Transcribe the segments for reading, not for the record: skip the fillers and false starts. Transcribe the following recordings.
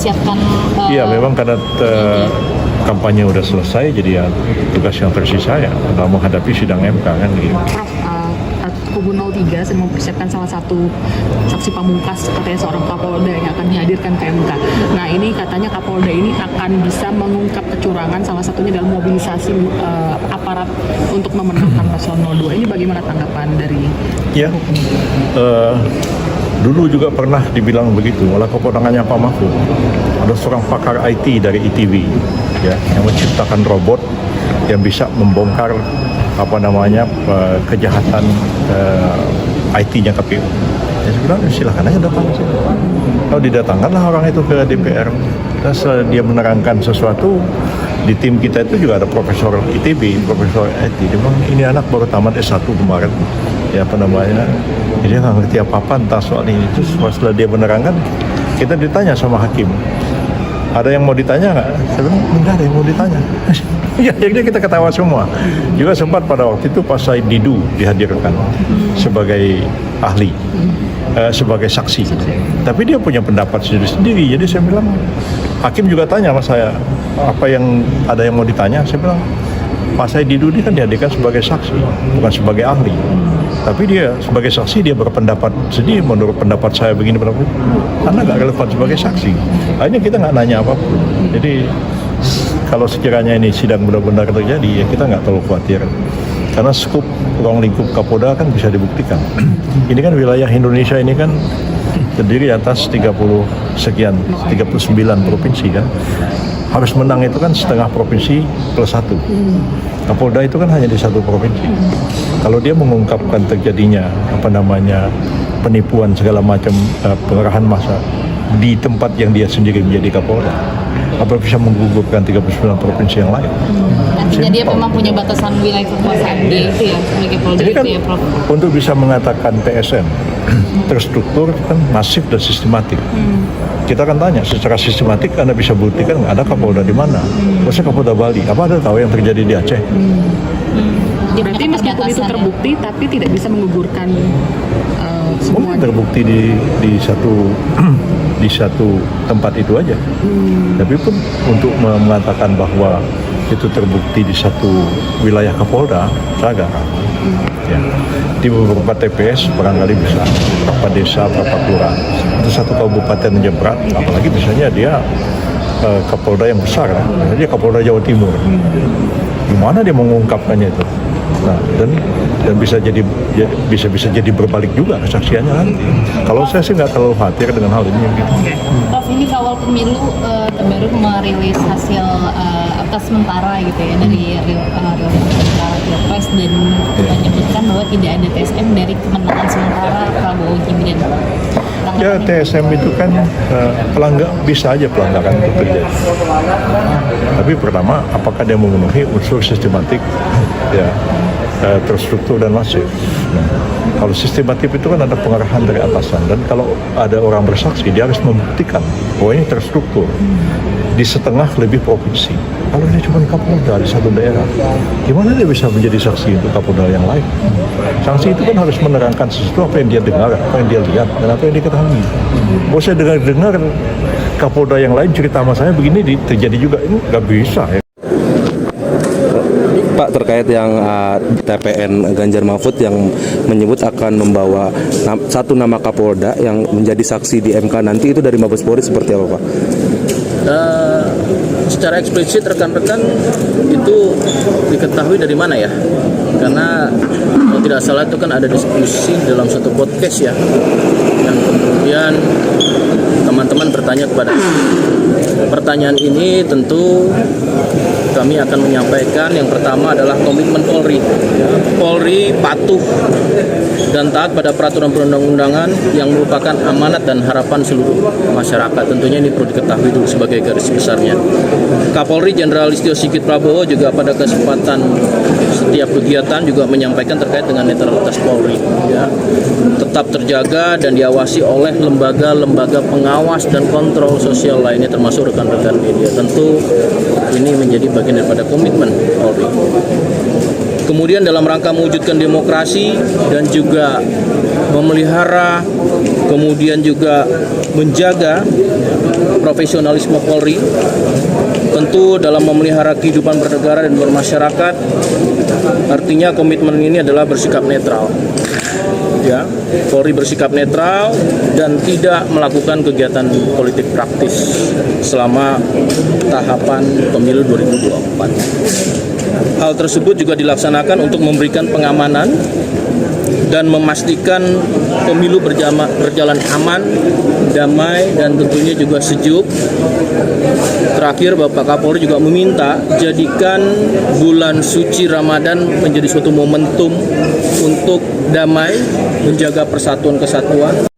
mempersiapkan. Iya, memang karena kampanye udah selesai, jadi ya tugas yang tersisa ya menghadapi sidang MK kan gitu. Prof, kubu 03 sedang mempersiapkan salah satu saksi pamungkas, katanya seorang Kapolda yang akan dihadirkan ke MK. Nah, ini katanya Kapolda ini akan bisa mengungkap kecurangan salah satunya dalam mobilisasi aparat untuk memenangkan paslon 02. Ini bagaimana tanggapan dari Ya, dulu juga pernah dibilang begitu oleh keponakannya Pak Mahfud. Ada seorang pakar IT dari ITV ya, yang menciptakan robot yang bisa membongkar kejahatan IT-nya KPU. Ya sebenarnya silakan aja datang ke sini. Kalau didatangkanlah orang itu ke DPR, terus dia menerangkan sesuatu. Di tim kita itu juga ada profesor ITB, profesor IT. Dia bilang ini anak baru tamat S1 kemarin. Ya dia nggak ngerti apa-apa entah soal ini. Terus setelah dia menerangkan, kita ditanya sama hakim, ada yang mau ditanya nggak? Saya bilang enggak ada yang mau ditanya. Ya, jadi kita ketawa semua. Juga sempat pada waktu itu Pak Said Didu dihadirkan sebagai ahli, sebagai saksi. Tapi dia punya pendapat sendiri-sendiri. Jadi saya bilang, hakim juga tanya sama saya, apa yang ada yang mau ditanya? Saya bilang, Pak Said Didu ini kan dihadirkan sebagai saksi, bukan sebagai ahli. Tapi dia sebagai saksi dia berpendapat sendiri, menurut pendapat saya begini, pendapat itu. Karena nggak relevan sebagai saksi. Akhirnya kita nggak nanya apapun. Jadi kalau sekiranya ini sidang benar-benar terjadi, ya kita nggak terlalu khawatir. Karena skup ruang lingkup Kapolda kan bisa dibuktikan. Ini kan wilayah Indonesia ini kan terdiri atas 39 provinsi kan. Harus menang itu kan setengah provinsi plus 1. Kapolda itu kan hanya di satu provinsi. Kalau dia mengungkapkan terjadinya penipuan segala macam pengerahan massa di tempat yang dia sendiri menjadi Kapolda, apa bisa menggugurkan 39 provinsi yang lain? Artinya dia memang punya batasan wilayah kekuasaan dia itu ya sebagai Polda Jadi kan itu ya, Prof. Untuk bisa mengatakan TSM terstruktur kan masif dan sistematik. Kita akan tanya secara sistematik, Anda bisa buktikan nggak ada Kapolda di mana? Maksudnya Kapolda Bali, apa Anda tahu yang terjadi di Aceh? berarti meskipun itu terbukti tapi tidak bisa menggugurkan Mungkin semuanya. terbukti di satu tempat itu aja. Tapi pun untuk mengatakan bahwa itu terbukti di satu wilayah Kapolda, saya agak ragu. Ya. Di beberapa TPS barangkali bisa, beberapa desa, beberapa kelurahan. Itu satu kabupaten aja berat, apalagi misalnya dia Kapolda yang besar, dia Kapolda Jawa Timur. Gimana dia mengungkapkannya itu? Nah, dan bisa jadi berbalik juga kesaksiannya nanti. Kalau saya sih nggak terlalu khawatir dengan hal ini. Gitu. Prof, ini Kawal Pemilu baru merilis hasil atas sementara gitu ya dari Pilpres dan menyebutkan bahwa tidak ada TSM dari kemenangan sementara Prabowo Gibran. Ya TSM itu kan bisa aja pelanggaran itu terjadi. Tapi pertama, apakah dia memenuhi unsur sistematik, ya terstruktur dan masif. Nah, kalau sistematif itu kan ada pengarahan dari atasan, dan kalau ada orang bersaksi dia harus membuktikan bahwa ini terstruktur di setengah lebih provinsi. Kalau dia cuma Kapolda di satu daerah, gimana dia bisa menjadi saksi untuk Kapolda yang lain? Saksi itu kan harus menerangkan sesuatu, apa yang dia dengar, apa yang dia lihat, dan apa yang dia ketahui. Kalau saya dengar Kapolda yang lain cerita sama saya begini terjadi juga, ini nggak bisa ya. Pak, terkait yang TPN Ganjar Mahfud yang menyebut akan membawa satu nama Kapolda yang menjadi saksi di MK nanti, itu dari Mabes Polri seperti apa, Pak? Secara eksplisit rekan-rekan itu diketahui dari mana ya? Karena kalau tidak salah itu kan ada diskusi dalam satu podcast ya, yang kemudian teman-teman bertanya kepada pertanyaan ini. Tentu kami akan menyampaikan yang pertama adalah komitmen Polri. Polri patuh dan taat pada peraturan perundang-undangan yang merupakan amanat dan harapan seluruh masyarakat. Tentunya ini perlu diketahui dulu sebagai garis besarnya. Kapolri Jenderal Listio Sigit Prabowo juga pada kesempatan setiap kegiatan juga menyampaikan terkait dengan netralitas Polri, ya, tetap terjaga dan diawasi oleh lembaga-lembaga pengawas dan kontrol sosial lainnya termasuk rekan-rekan media. Tentu ini menjadi bagian daripada komitmen Polri. Kemudian dalam rangka mewujudkan demokrasi dan juga memelihara, kemudian juga menjaga profesionalisme Polri. Tentu dalam memelihara kehidupan bernegara dan bermasyarakat, artinya komitmen ini adalah bersikap netral. Ya, Polri bersikap netral dan tidak melakukan kegiatan politik praktis selama tahapan pemilu 2024. Hal tersebut juga dilaksanakan untuk memberikan pengamanan dan memastikan pemilu berjalan aman, damai, dan tentunya juga sejuk. Terakhir, Bapak Kapolri juga meminta jadikan bulan suci Ramadan menjadi suatu momentum untuk damai, menjaga persatuan kesatuan.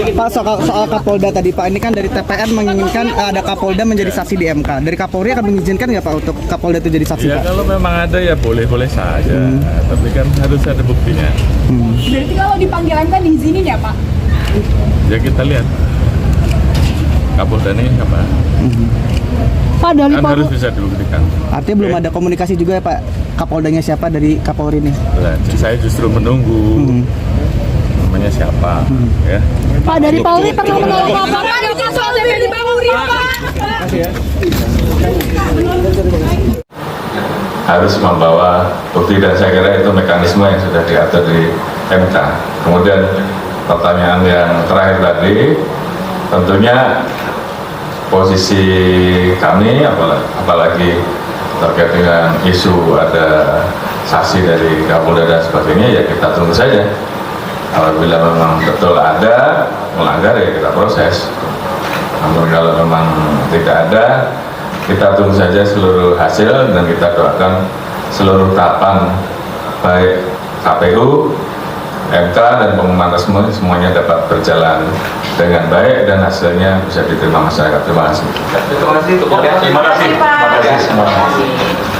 Pak, soal Kapolda tadi Pak, ini kan dari TPN menginginkan ada Kapolda menjadi saksi di MK. Dari Kapolri akan mengizinkan nggak Pak untuk Kapolda itu jadi saksi? Ya Pak? kalau memang ada ya boleh-boleh saja, tapi kan harus ada buktinya. Berarti kalau dipanggil MK diizinin ya Pak? Ya kita lihat Kapolda ini apa? Pak, dari Kan harus bisa dibuktikan. Artinya belum ada komunikasi juga ya Pak, Kapoldanya siapa dari Kapolri ini? Nah, saya justru menunggu namanya siapa, ya. Pak, dari Polri pernah menolak apa? Pak, soal dari Polri Pak. Harus membawa bukti dan saya kira itu mekanisme yang sudah diatur di MK. Kemudian pertanyaan yang terakhir tadi, tentunya posisi kami apalagi terkait dengan isu ada saksi dari Kapolda dan sebagainya, ya kita tunggu saja. Apabila memang betul ada melanggar ya kita proses. Namun kalau memang tidak ada, kita tunggu saja seluruh hasil dan kita doakan seluruh tahapan baik KPU, MK dan pengumuman resmi semuanya dapat berjalan dengan baik dan hasilnya bisa diterima masyarakat. Terima kasih. Terima kasih. Terima kasih. Terima kasih.